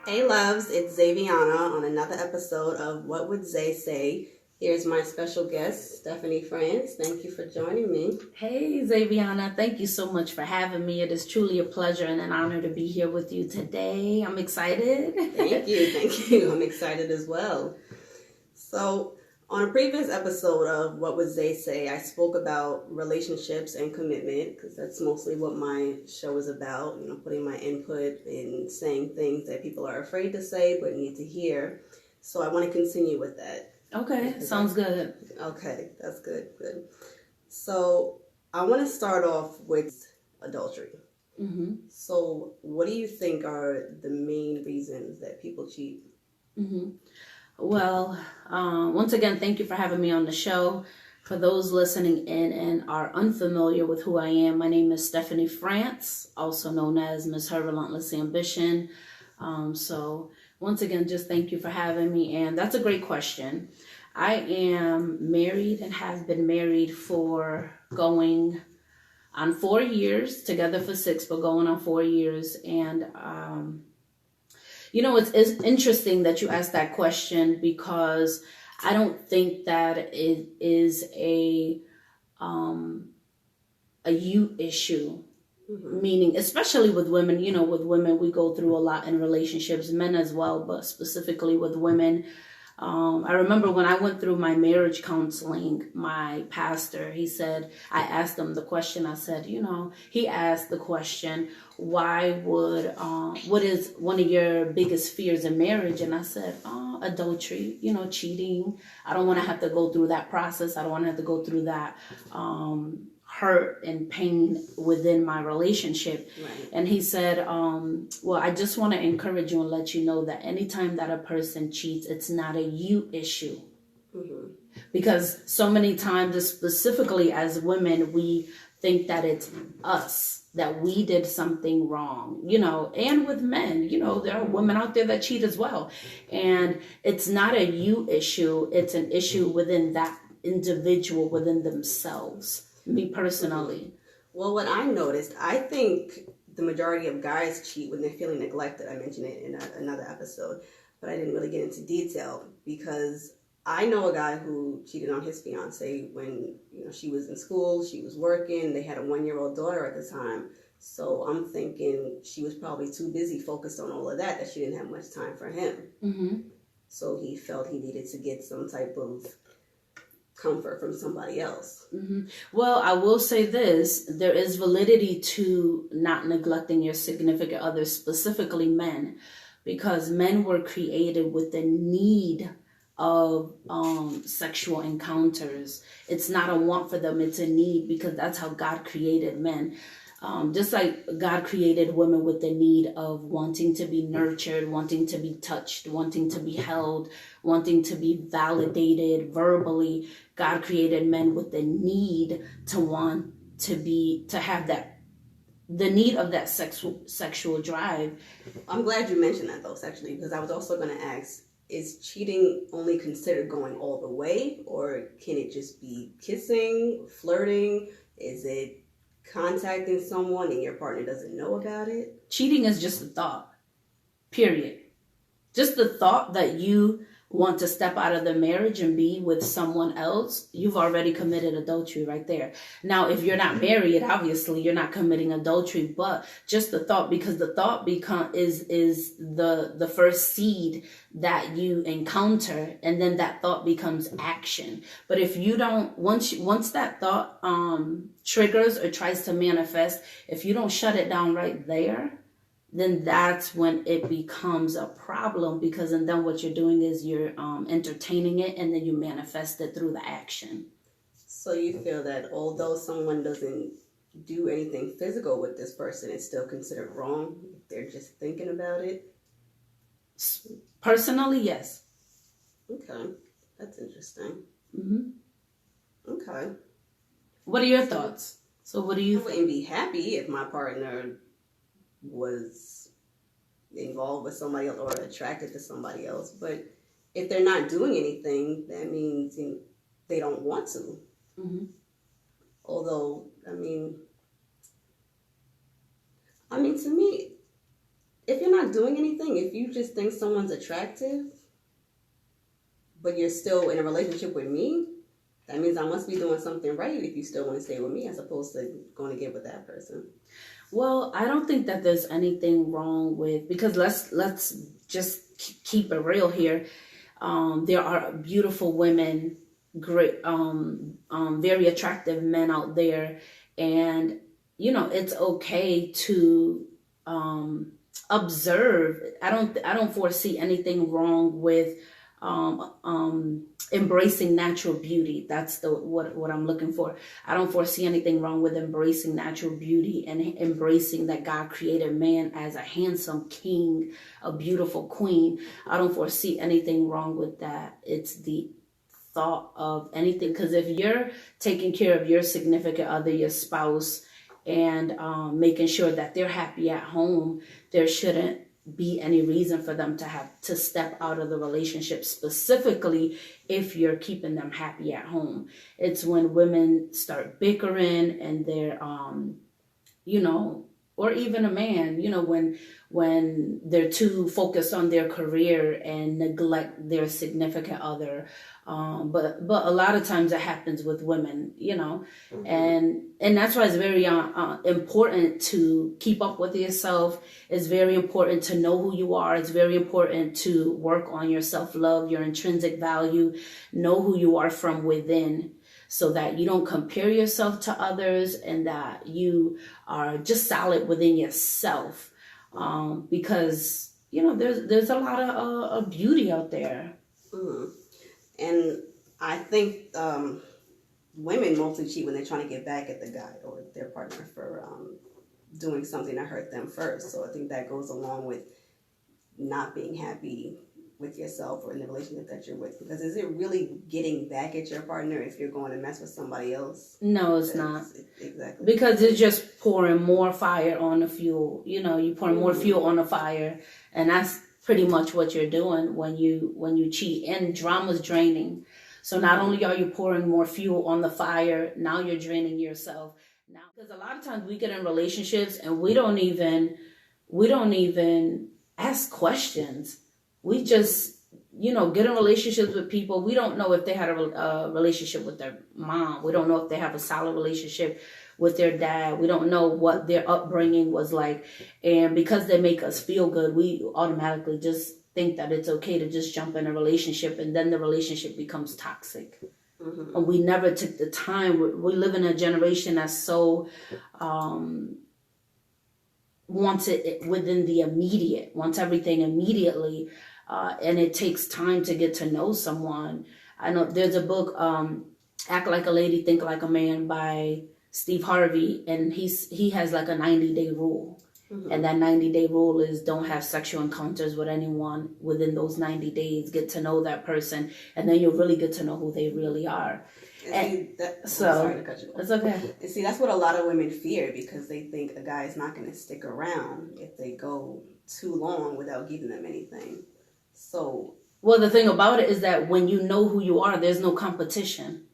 Hey loves, it's Zaviana on another episode of What Would Zay Say? Here's my special guest, Stephanie France. Thank you for joining me. Hey, Zaviana. Thank you so much for having me. It is truly a pleasure and an honor to be here with you today. I'm excited. Thank you. I'm excited as well. So, on a previous episode of What Would Zay Say, I spoke about relationships and commitment because that's mostly what my show is about, putting my input in saying things that people are afraid to say but need to hear. So, I want to continue with that. Okay, sounds good. Okay, that's good. So, I want to start off with adultery. Mm-hmm. So, what do you think are the main reasons that people cheat? Mm-hmm. Well, once again, thank you for having me on the show. For those listening in and are unfamiliar with who I am, my name is Stephanie France, also known as Miss Her Relentless Ambition. So once again, just thank you for having me. And that's a great question. I am married and have been married for going on 4 years, together for 6, but going on 4 years. And, it's interesting that you asked that question because I don't think that it is a you issue. Mm-hmm. Meaning, especially with women, with women, we go through a lot in relationships, men as well, but specifically with women. I remember when I went through my marriage counseling, my pastor, I asked him the question, he asked the question, what is one of your biggest fears in marriage? And I said, adultery, cheating. I don't want to have to go through that process. I don't want to have to go through that, hurt and pain within my relationship. Right. And he said, I just want to encourage you and let you know that anytime that a person cheats, it's not a you issue. Mm-hmm. Because so many times, specifically as women, we think that it's us, that we did something wrong, and with men, there are women out there that cheat as well. And it's not a you issue. It's an issue within that individual, within themselves. Me personally. Well, what I noticed, I think the majority of guys cheat when they're feeling neglected. I mentioned it in another episode, but I didn't really get into detail because I know a guy who cheated on his fiance when she was in school, she was working, they had a 1-year-old daughter at the time. So I'm thinking she was probably too busy focused on all of that she didn't have much time for him. Mm-hmm. So he felt he needed to get some type of comfort from somebody else. Mm-hmm. Well, I will say this, there is validity to not neglecting your significant other, specifically men, because men were created with the need of sexual encounters. It's not a want for them, it's a need, because that's how God created men. Just like God created women with the need of wanting to be nurtured, wanting to be touched, wanting to be held, wanting to be validated verbally. God created men with the need to want to have the need of that sexual drive. I'm glad you mentioned that though, sexually, because I was also going to ask, is cheating only considered going all the way, or can it just be kissing, flirting? Is it contacting someone and your partner doesn't know about it? Cheating is just a thought, period. Just the thought that you want to step out of the marriage and be with someone else, you've already committed adultery right there. Now, if you're not married, obviously you're not committing adultery, but just the thought, because the thought is the first seed that you encounter, and then that thought becomes action. But if you don't, once that thought triggers or tries to manifest, if you don't shut it down right there, then that's when it becomes a problem, because and then what you're doing is you're entertaining it, and then you manifest it through the action. So you feel that although someone doesn't do anything physical with this person, it's still considered wrong if they're just thinking about it? Personally, yes. Okay, that's interesting. Mm-hmm. Okay. What are your thoughts? So what do you I wouldn't be happy if my partner was involved with somebody else or attracted to somebody else, but if they're not doing anything, that means they don't want to. Mm-hmm. Although, I mean, to me, if you're not doing anything, if you just think someone's attractive, but you're still in a relationship with me, that means I must be doing something right if you still want to stay with me as opposed to going to get with that person. Well, I don't think that there's anything wrong with, because let's just keep it real here. There are beautiful women, great, very attractive men out there, and it's okay to observe. I don't foresee anything wrong with embracing natural beauty. That's what I'm looking for. I don't foresee anything wrong with embracing natural beauty and embracing that God created man as a handsome king, a beautiful queen. I don't foresee anything wrong with that. It's the thought of anything, because if you're taking care of your significant other, your spouse, and making sure that they're happy at home, there shouldn't be any reason for them to have to step out of the relationship, specifically if you're keeping them happy at home. It's when women start bickering and they're or even a man, when they're too focused on their career and neglect their significant other. But a lot of times it happens with women, Mm-hmm. and that's why it's very important to keep up with yourself. It's very important to know who you are. It's very important to work on your self-love, your intrinsic value, know who you are from within, so that you don't compare yourself to others and that you are just solid within yourself. Because, there's a lot of beauty out there. Mm-hmm. And I think women mostly cheat when they're trying to get back at the guy or their partner for doing something that hurt them first. So I think that goes along with not being happy with yourself or in the relationship that you're with. Because is it really getting back at your partner if you're going to mess with somebody else? No, it's not. Exactly. Because it's just pouring more fire on the fuel. You're pouring more fuel on the fire, and that's pretty much what you're doing when you cheat. And drama's draining. So not only are you pouring more fuel on the fire, now you're draining yourself. Now, because a lot of times we get in relationships and we don't even ask questions. We just, get in relationships with people. We don't know if they had a relationship with their mom. We don't know if they have a solid relationship with their dad. We don't know what their upbringing was like. And because they make us feel good, we automatically just think that it's okay to just jump in a relationship, and then the relationship becomes toxic. Mm-hmm. And we never took the time. We live in a generation that's so wants it within the immediate, wants everything immediately. And it takes time to get to know someone. I know there's a book, Act Like a Lady, Think Like a Man by Steve Harvey, and he has like a 90-day rule. Mm-hmm. And that 90-day rule is don't have sexual encounters with anyone within those 90 days. Get to know that person, and then you'll really get to know who they really are. I'm sorry to cut you off. It's okay. And see, that's what a lot of women fear, because they think a guy is not going to stick around if they go too long without giving them anything. So, well, the thing about it is that when you know who you are, there's no competition,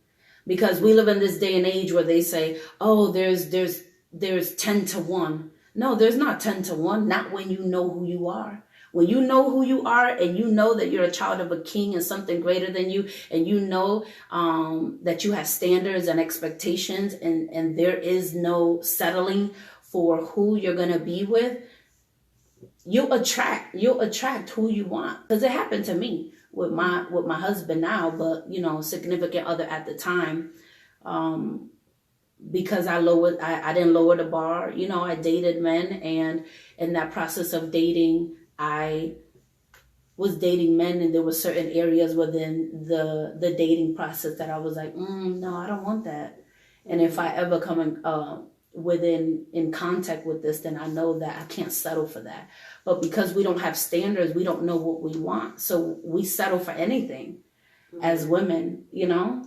because we live in this day and age where they say, "Oh, there's 10 to 1." No, there's not 10 to 1. Not when you know who you are. When you know who you are and you know that you're a child of a king and something greater than you, and you know that you have standards and expectations, and there is no settling for who you're going to be with, you'll attract who you want. Because it happened to me with my husband now, but significant other at the time. Because I didn't lower the bar. I dated men, and in that process of dating, I was dating men, and there were certain areas within the dating process that I was like, no, I don't want that. And if I ever come in contact with this, then I know that I can't settle for that. But because we don't have standards, we don't know what we want, so we settle for anything as women,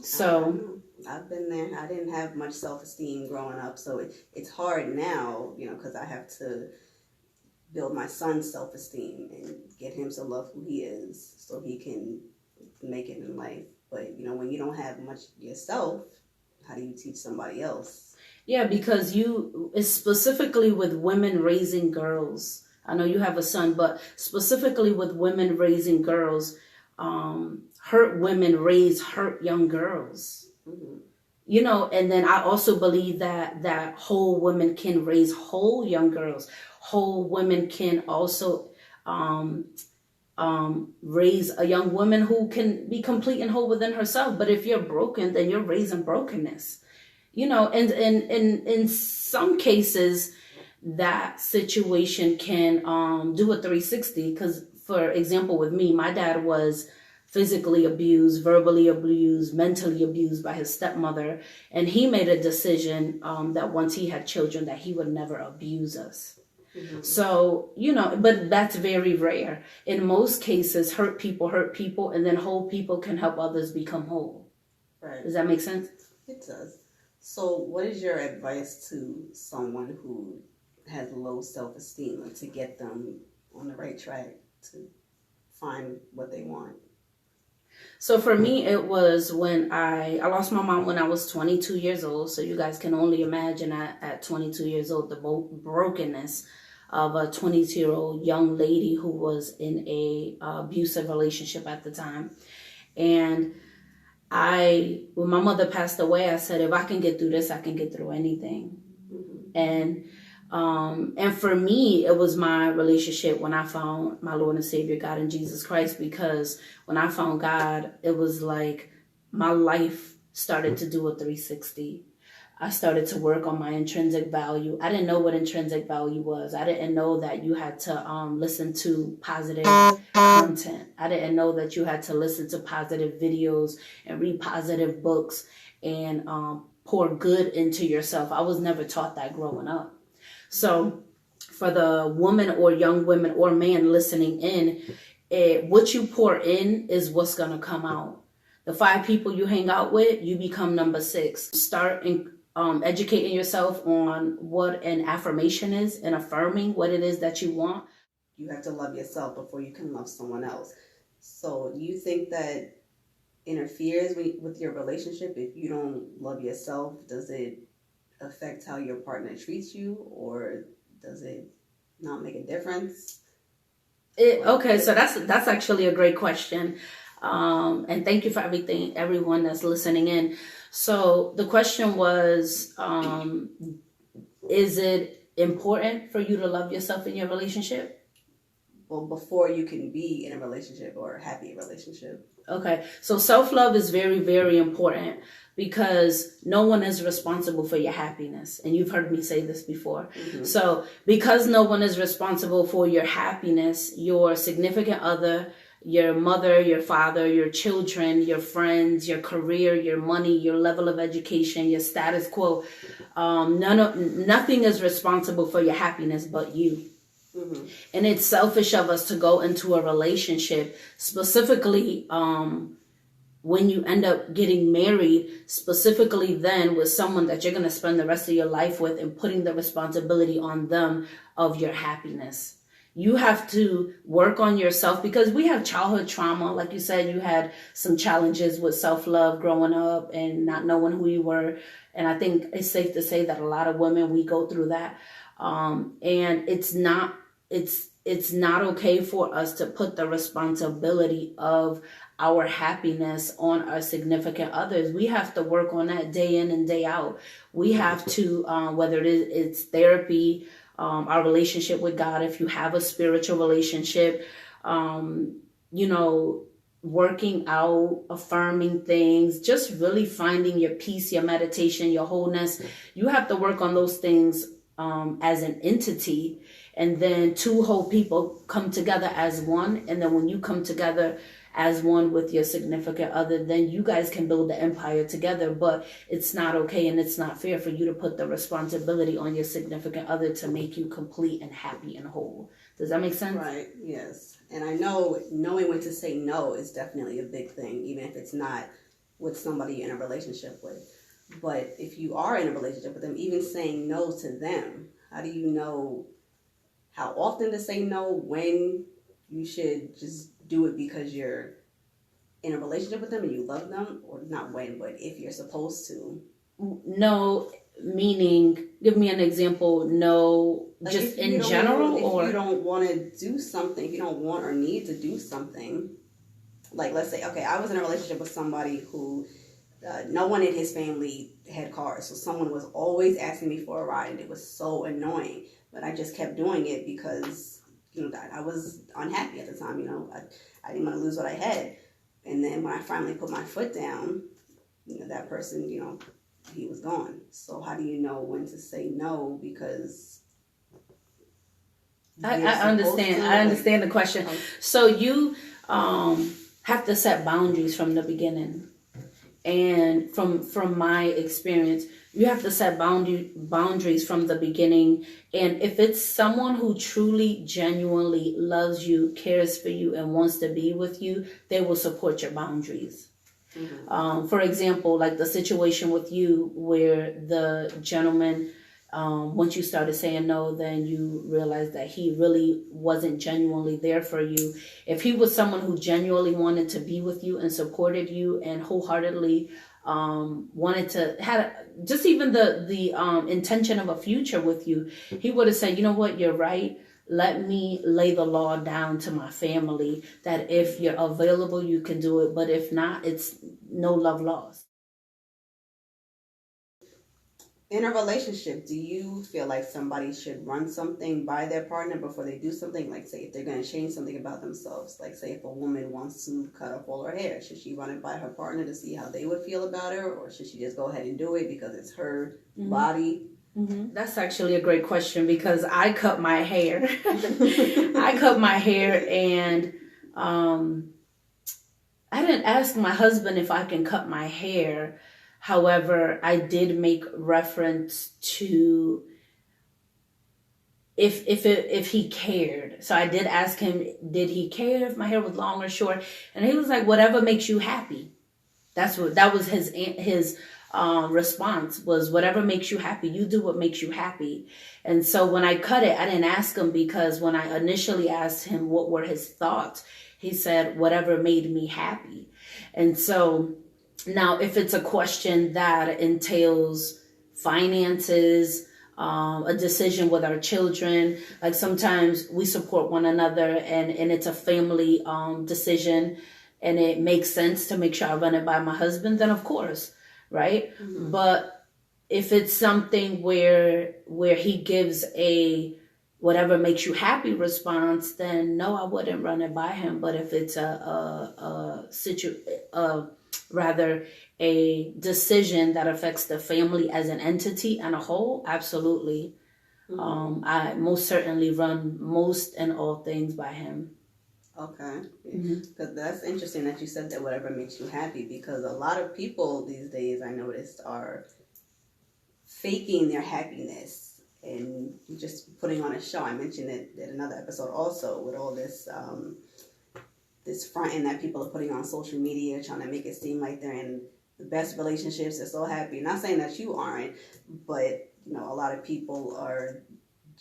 so. I've been there. I didn't have much self-esteem growing up, so it's hard now, because I have to build my son's self-esteem and get him to love who he is so he can make it in life. But, when you don't have much yourself, how do you teach somebody else? Yeah, because it's specifically with women raising girls. I know you have a son, but specifically with women raising girls, hurt women raise hurt young girls. Mhm. You know, and then I also believe that whole women can raise whole young girls. Whole women can also raise a young woman who can be complete and whole within herself. But if you're broken, then you're raising brokenness. You know, and in some cases, that situation can do a 360. Because, for example, with me, my dad was physically abused, verbally abused, mentally abused by his stepmother, and he made a decision that once he had children, that he would never abuse us. Mhm. So, you know, but that's very rare. In most cases, hurt people, and then whole people can help others become whole. Right. Does that make sense? It does. So, what is your advice to someone who has low self-esteem, like to get them on the right track to find what they want? So for me, it was when I lost my mom when I was 22 years old. So you guys can only imagine at 22 years old, the brokenness of a 22-year-old young lady who was in a abusive relationship at the time. And when my mother passed away, I said, if I can get through this, I can get through anything. Mm-hmm. And for me, it was my relationship when I found my Lord and Savior, God and Jesus Christ, because when I found God, it was like my life started to do a 360. I started to work on my intrinsic value. I didn't know what intrinsic value was. I didn't know that you had to listen to positive content. I didn't know that you had to listen to positive videos and read positive books and pour good into yourself. I was never taught that growing up. So for the woman or young women or man listening in, what you pour in is what's going to come out. The 5 people you hang out with, you become number 6. Start educating yourself on what an affirmation is and affirming what it is that you want. You have to love yourself before you can love someone else. So do you think that interferes with your relationship if you don't love yourself? Does it affect how your partner treats you, or does it not make a difference? Okay, so that's actually a great question. And thank you for everyone that's listening in. So the question was, is it important for you to love yourself in your relationship? Well, before you can be in a relationship or a happy relationship. Okay, so self-love is very, very important because no one is responsible for your happiness. And you've heard me say this before. Mm-hmm. So because no one is responsible for your happiness, your significant other, your mother, your father, your children, your friends, your career, your money, your level of education, your status quo, nothing is responsible for your happiness but you. Mm-hmm. And it's selfish of us to go into a relationship, specifically when you end up getting married, specifically then with someone that you're going to spend the rest of your life with, and putting the responsibility on them of your happiness. You have to work on yourself because we have childhood trauma. Like you said, you had some challenges with self-love growing up and not knowing who you were. And I think it's safe to say that a lot of women, we go through that. And it's not okay for us to put the responsibility of our happiness on our significant others. We have to work on that day in and day out. We have to, whether it's therapy, our relationship with God, if you have a spiritual relationship, working out, affirming things, just really finding your peace, your meditation, your wholeness. You have to work on those things as an entity, and then 2 whole people come together as one. And then when you come together as one with your significant other, then you guys can build the empire together. But it's not okay and it's not fair for you to put the responsibility on your significant other to make you complete and happy and whole. Does that make sense? Right, yes. And I know knowing when to say no is definitely a big thing, even if it's not with somebody you're in a relationship with. But if you are in a relationship with them, even saying no to them, how do you know how often to say no, when you should just do it because you're in a relationship with them and you love them, or not when, but if you're supposed to? No, Meaning, give me an example. No, Like just if you in don't- general, if or you don't want to do something, if you don't want or need to do something, like let's say, okay, I was in a relationship with somebody who no one in his family had cars, so someone was always asking me for a ride, and it was so annoying. But I just kept doing it because I was unhappy at the time. I didn't want to lose what I had, and then when I finally put my foot down, that person, he was gone. So how do you know when to say no? Because I you're supposed understand. to, I understand the question. Okay. So you have to set boundaries from the beginning. And from my experience, you have to set boundaries from the beginning. And if it's someone who truly, genuinely loves you, cares for you, and wants to be with you, they will support your boundaries. Mm-hmm. For example, like the situation with you where the gentleman, once you started saying no, then you realized that he really wasn't genuinely there for you. If he was someone who genuinely wanted to be with you and supported you and wholeheartedly wanted to had just even the intention of a future with you, he would have said, you know what, you're right. Let me lay the law down to my family that if you're available, you can do it. But if not, it's no love lost. In a relationship, do you feel like somebody should run something by their partner before they do something? Like, say, if they're going to change something about themselves, like, say, if a woman wants to cut off all her hair, should she run it by her partner to see how they would feel about her? Or should she just go ahead and do it because it's her body? Mm-hmm. That's actually a great question because I cut my hair. I cut my hair and I didn't ask my husband if I can cut my hair. However, I did make reference to if he cared. So I did ask him, did he care if my hair was long or short? And he was like, whatever makes you happy. That was his response was, whatever makes you happy. You do what makes you happy. And so when I cut it, I didn't ask him because when I initially asked him what were his thoughts, he said, whatever made me happy. And so now, if it's a question that entails finances, a decision with our children, like sometimes we support one another and it's a family decision and it makes sense to make sure I run it by my husband, then of course, right? Mm-hmm. But if it's something where he gives a whatever makes you happy response, then no, I wouldn't run it by him. But if it's rather a decision that affects the family as an entity and a whole, absolutely. Mm-hmm. I most certainly run most and all things by him. Okay. Because that's interesting that you said that whatever makes you happy, because a lot of people these days, I noticed, are faking their happiness and just putting on a show. I mentioned it in another episode also with all this this fronting that people are putting on social media, trying to make it seem like they're in the best relationships, they're so happy. Not saying that you aren't, but a lot of people are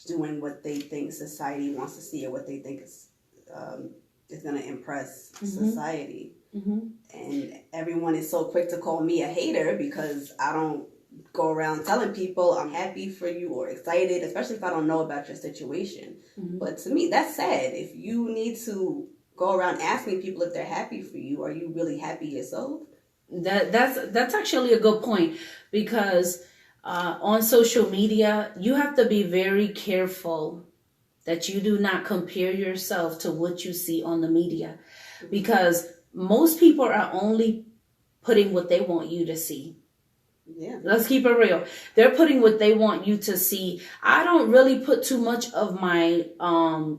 doing what they think society wants to see or what they think is going to impress society. Mm-hmm. And everyone is so quick to call me a hater because I don't go around telling people I'm happy for you or excited, especially if I don't know about your situation. Mm-hmm. But to me, that's sad. If you need to go around asking people if they're happy for you, are you really happy yourself? That's actually a good point because on social media, you have to be very careful that you do not compare yourself to what you see on the media, because most people are only putting what they want you to see. Yeah. Let's keep it real. They're putting what they want you to see. I don't really put too much of my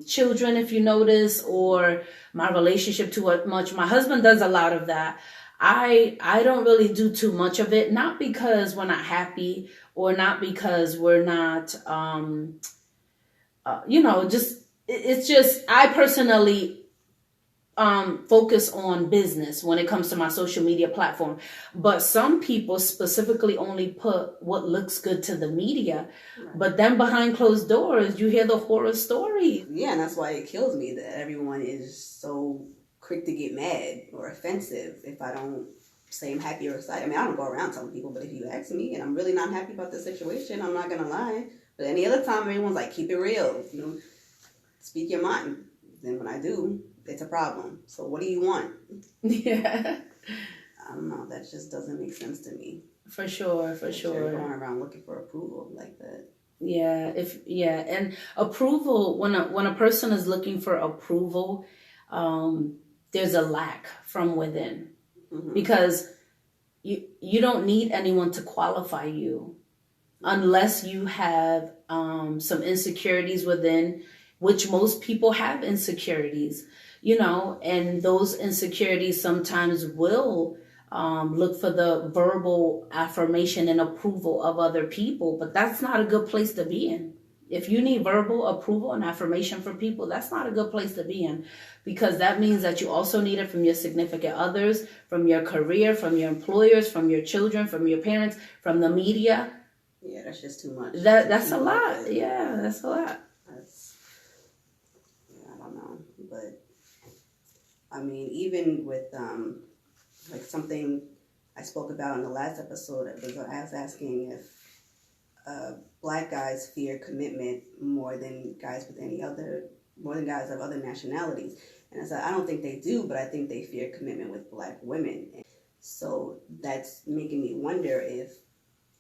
children, if you notice, or my relationship too much. My husband does a lot of that. I don't really do too much of it, not because we're not happy or not because we're not, it's just, I personally focus on business when it comes to my social media platform. But some people specifically only put what looks good to the media. Right. But then behind closed doors, you hear the horror stories. Yeah, and that's why it kills me that everyone is so quick to get mad or offensive if I don't say I'm happy or excited. I mean, I don't go around telling people, but if you ask me and I'm really not happy about the situation, I'm not gonna lie. But any other time, everyone's like, keep it real, you know, speak your mind. Then when I do, it's a problem. So what do you want? Yeah. I don't know. That just doesn't make sense to me. For sure. You're going around looking for approval like that. Yeah, and approval, when a person is looking for approval, there's a lack from within. Mm-hmm. Because you don't need anyone to qualify you unless you have some insecurities within, which most people have insecurities, you know, and those insecurities sometimes will look for the verbal affirmation and approval of other people, but that's not a good place to be in. If you need verbal approval and affirmation from people, that's not a good place to be in, because that means that you also need it from your significant others, from your career, from your employers, from your children, from your parents, from the media. Yeah, that's just too much. That's a lot. Yeah, that's a lot. I don't know, but I mean, even with like something I spoke about in the last episode, I was asking if Black guys fear commitment more than guys of other nationalities. And I said, I don't think they do, but I think they fear commitment with Black women. And so that's making me wonder if,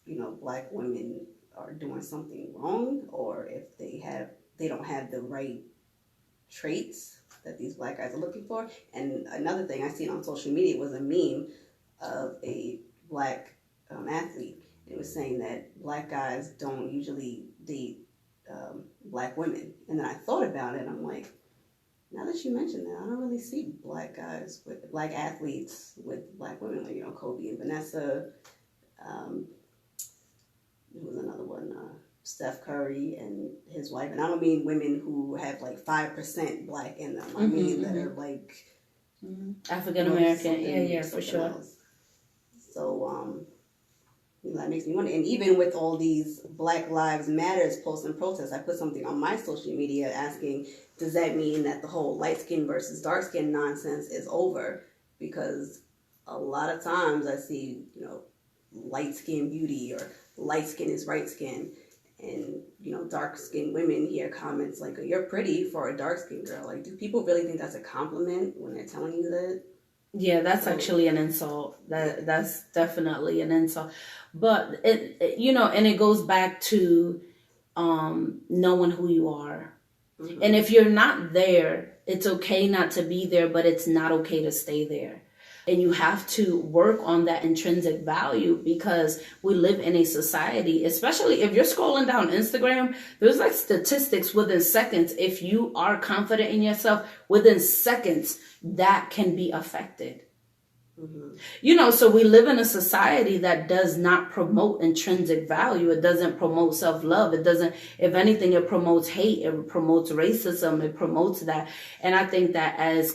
you know, Black women are doing something wrong, or if they don't have the right traits that these Black guys are looking for. And another thing I seen on social media was a meme of a Black athlete. It was saying that Black guys don't usually date Black women. And then I thought about it, and I'm like, now that you mention that, I don't really see Black guys with Black athletes with Black women, like, you know, Kobe and Vanessa. There was another one, Steph Curry and his wife. And I don't mean women who have like 5% Black in them. I mean that are like African American. Yeah, for sure. Else. So that makes me wonder. And even with all these Black Lives Matters posts and protests, I put something on my social media asking, does that mean that the whole light skin versus dark skin nonsense is over? Because a lot of times I see, you know, light skin beauty or light skin is right skin. And, you know, dark skinned women hear comments like, you're pretty for a dark skinned girl. Like, do people really think that's a compliment when they're telling you that? Yeah, that's actually an insult. That's definitely an insult. But it you know, and it goes back to knowing who you are. Mm-hmm. And if you're not there, it's okay not to be there, but it's not okay to stay there. And you have to work on that intrinsic value, because we live in a society, especially if you're scrolling down Instagram, there's like statistics within seconds. If you are confident in yourself, within seconds, that can be affected. Mm-hmm. You know, so we live in a society that does not promote intrinsic value. It doesn't promote self-love. It doesn't, if anything, it promotes hate. It promotes racism. It promotes that. And I think that as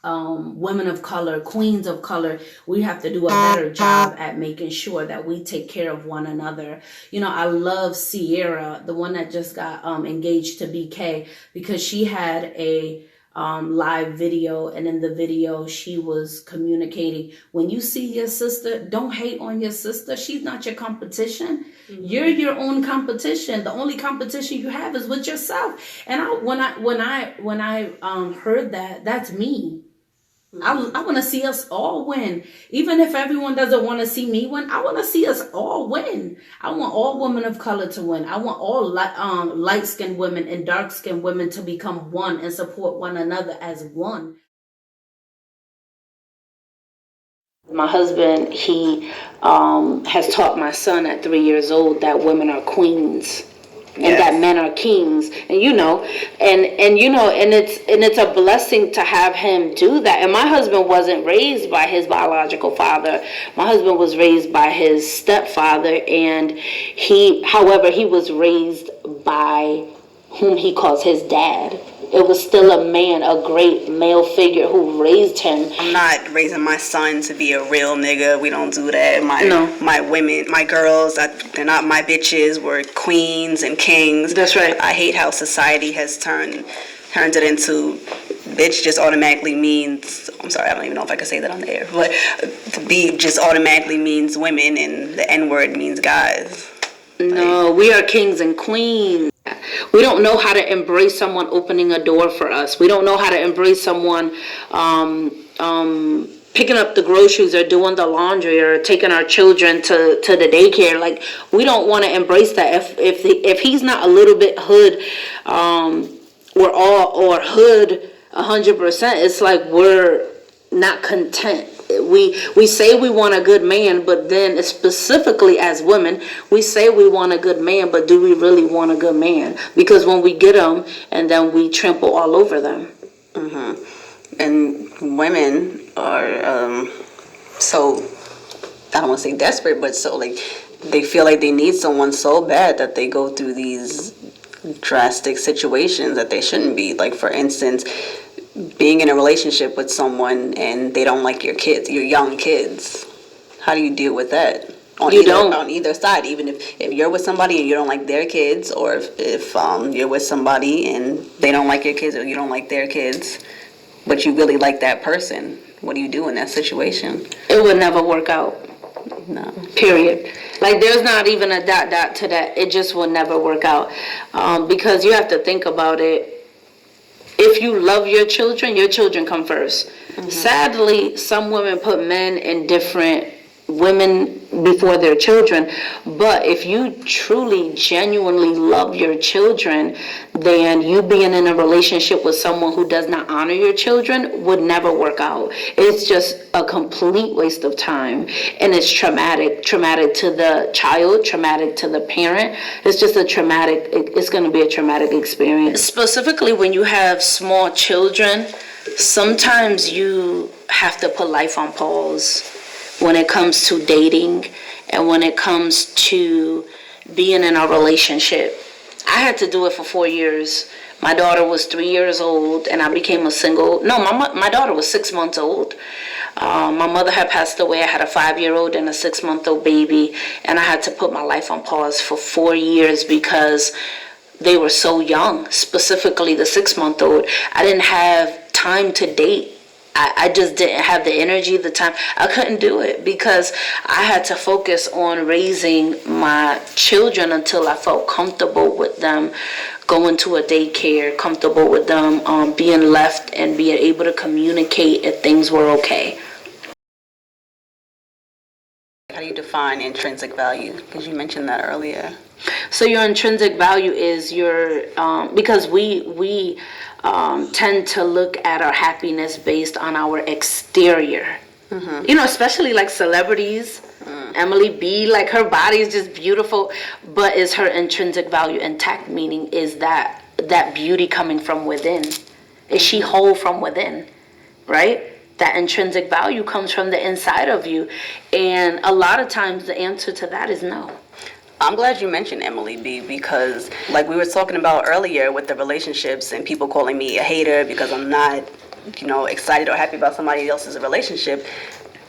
women of color, queens of color, we have to do a better job at making sure that we take care of one another. You know, I love Sierra, the one that just got engaged to BK, because she had a live video, and in the video she was communicating, when you see your sister, don't hate on your sister. She's not your competition. Mm-hmm. You're your own competition. The only competition you have is with yourself. And when I heard that, that's me. Mm-hmm. I want to see us all win. Even if everyone doesn't want to see me win, I want to see us all win. I want all women of color to win. I want all light-skinned women and dark-skinned women to become one and support one another as one. My husband, he has taught my son at 3 years old that women are queens. And yes, that men are kings, and you know, and you know, and it's a blessing to have him do that. And my husband wasn't raised by his biological father. My husband was raised by his stepfather, and he was raised by whom he calls his dad. It was still a man, a great male figure who raised him. I'm not raising my son to be a real nigga. We don't do that. My women, my girls, they're not my bitches. We're queens and kings. That's right. I hate how society has turned it into bitch just automatically means, I'm sorry, I don't even know if I can say that on the air, but B just automatically means women and the N-word means guys. No, we are kings and queens. We don't know how to embrace someone opening a door for us. We don't know how to embrace someone picking up the groceries or doing the laundry or taking our children to the daycare. Like, we don't want to embrace that. If he's not a little bit hood, or hood 100%, it's like we're not content. We say we want a good man, but then specifically as women, we say we want a good man, but do we really want a good man? Because when we get them, and then we trample all over them. And women are so, I don't want to say desperate, but so like they feel like they need someone so bad that they go through these drastic situations that they shouldn't be. Like, for instance, being in a relationship with someone and they don't like your kids, your young kids. How do you deal with that? On either side, even if you're with somebody and you don't like their kids, or if you're with somebody and they don't like your kids or you don't like their kids, but you really like that person, what do you do in that situation? It would never work out. No. Period. Like, there's not even a dot to that. It just will never work out. Because you have to think about it. If you love your children come first. Sadly, some women put men in different women before their children. But if you truly, genuinely love your children, then you being in a relationship with someone who does not honor your children would never work out. It's just a complete waste of time. And it's traumatic to the child, traumatic to the parent. It's just it's going to be a traumatic experience. Specifically when you have small children, sometimes you have to put life on pause when it comes to dating and when it comes to being in a relationship. I had to do it for 4 years. My daughter was 3 years old and I became a single. No, my daughter was 6 months old. My mother had passed away. I had a 5-year-old and a 6-month-old baby, and I had to put my life on pause for 4 years because they were so young, specifically the 6-month-old. I didn't have time to date. I just didn't have the energy, the time. I couldn't do it because I had to focus on raising my children until I felt comfortable with them going to a daycare, comfortable with them being left and being able to communicate if things were okay. How do you define intrinsic value? Because you mentioned that earlier. So your intrinsic value is your, because we tend to look at our happiness based on our exterior. You know, especially like celebrities. Emily B, like, her body is just beautiful, but is her intrinsic value intact? Meaning, is that beauty coming from within? Is she whole from within? Right? That intrinsic value comes from the inside of you. And a lot of times the answer to that is no. I'm glad you mentioned Emily B, because like we were talking about earlier with the relationships and people calling me a hater because I'm not, excited or happy about somebody else's relationship.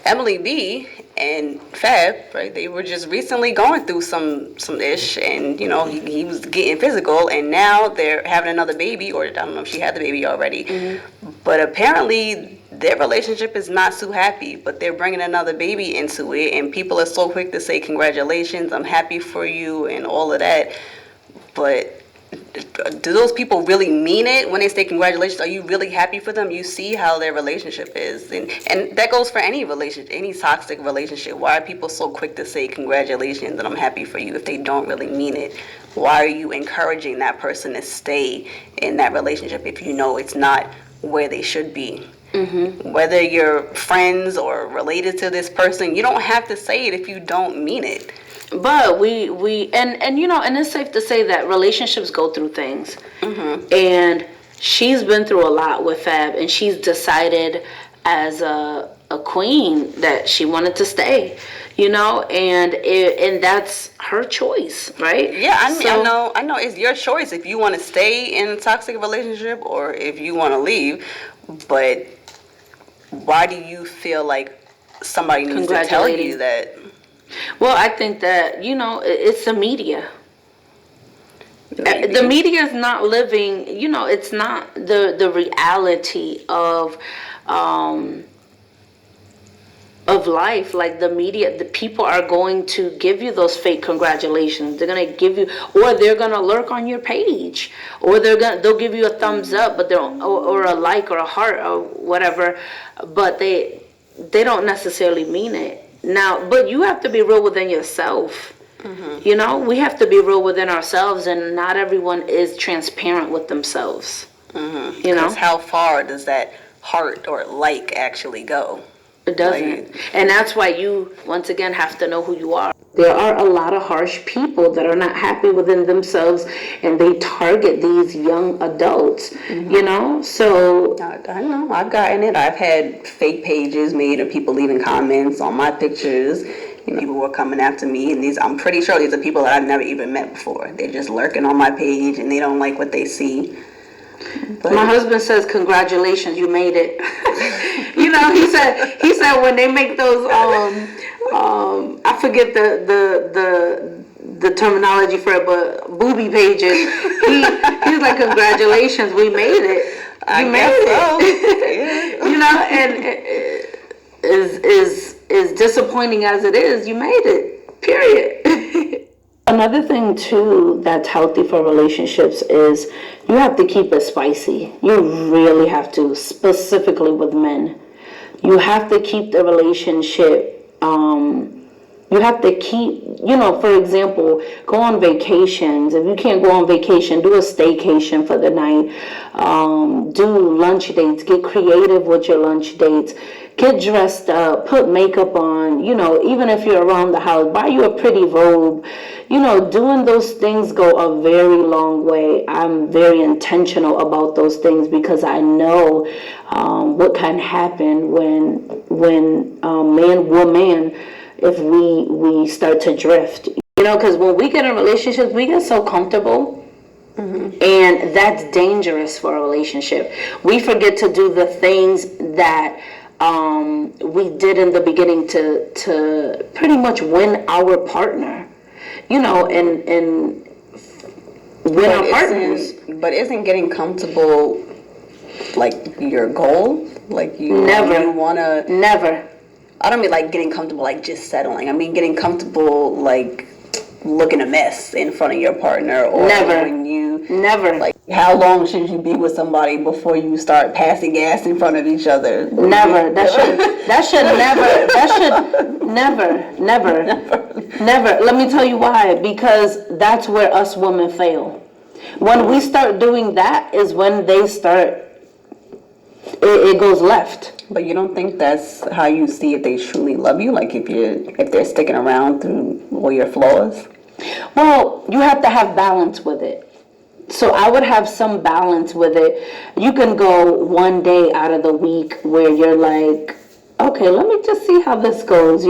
Emily B and Fab, right, they were just recently going through some ish, and he was getting physical, and now they're having another baby, or I don't know if she had the baby already, but apparently their relationship is not so happy, but they're bringing another baby into it, and people are so quick to say congratulations, I'm happy for you, and all of that. But do those people really mean it when they say congratulations? Are you really happy for them? You see how their relationship is, and that goes for any relationship, any toxic relationship. Why are people so quick to say congratulations and I'm happy for you if they don't really mean it? Why are you encouraging that person to stay in that relationship if you know it's not where they should be? Whether you're friends or related to this person, you don't have to say it if you don't mean it. But we and it's safe to say that relationships go through things. And she's been through a lot with Fab, and she's decided as a queen that she wanted to stay, and that's her choice, right? Yeah, I know it's your choice if you want to stay in a toxic relationship or if you want to leave. But why do you feel like somebody needs to tell you that? Well, I think that, it's the media. The media is not living, it's not the reality of life. Like the media, the people are going to give you those fake congratulations. They're gonna give you, or they're gonna lurk on your page, or they'll give you a thumbs up, but or a like or a heart or whatever, but they don't necessarily mean it. Now, but you have to be real within yourself. We have to be real within ourselves, and not everyone is transparent with themselves. Because how far does that heart or like actually go? It doesn't. And that's why you, once again, have to know who you are. There are a lot of harsh people that are not happy within themselves, and they target these young adults, So I know. I've gotten it. I've had fake pages made of people leaving comments on my pictures. People were coming after me, and I'm pretty sure these are people that I've never even met before. They're just lurking on my page, and they don't like what they see. But my husband says, "Congratulations, you made it." He said when they make those I forget the terminology for it, but booby pages. He's like, "Congratulations, we made it. You made it." And is disappointing as it is, you made it. Period. Another thing too that's healthy for relationships is you have to keep it spicy. You really have to, specifically with men. You have to keep the relationship. You have to keep, for example, go on vacations. If you can't go on vacation, do a staycation for the night. Do lunch dates. Get creative with your lunch dates. Get dressed up. Put makeup on. Even if you're around the house, buy you a pretty robe. Doing those things go a very long way. I'm very intentional about those things because I know what can happen when man, if we start to drift. Because when we get in relationships, we get so comfortable. And that's dangerous for a relationship. We forget to do the things that we did in the beginning to pretty much win our partner. And win our partners. But isn't getting comfortable like your goal? Like you wanna never. I don't mean like getting comfortable like just settling. I mean getting comfortable like looking a mess in front of your partner, or never. Like how long should you be with somebody before you start passing gas in front of each other? Never. That should never. Let me tell you why. Because that's where us women fail. When we start doing that is when they start. It goes left. But you don't think that's how you see if they truly love you? Like if they're sticking around through all your flaws? Well, you have to have balance with it. So I would have some balance with it. You can go one day out of the week where you're like, okay, let me just see how this goes,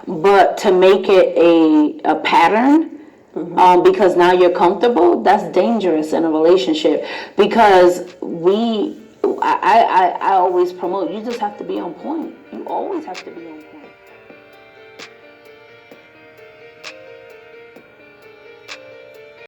But to make it a pattern, because now you're comfortable, that's dangerous in a relationship. Because I always promote, you just have to be on point. You always have to be on point.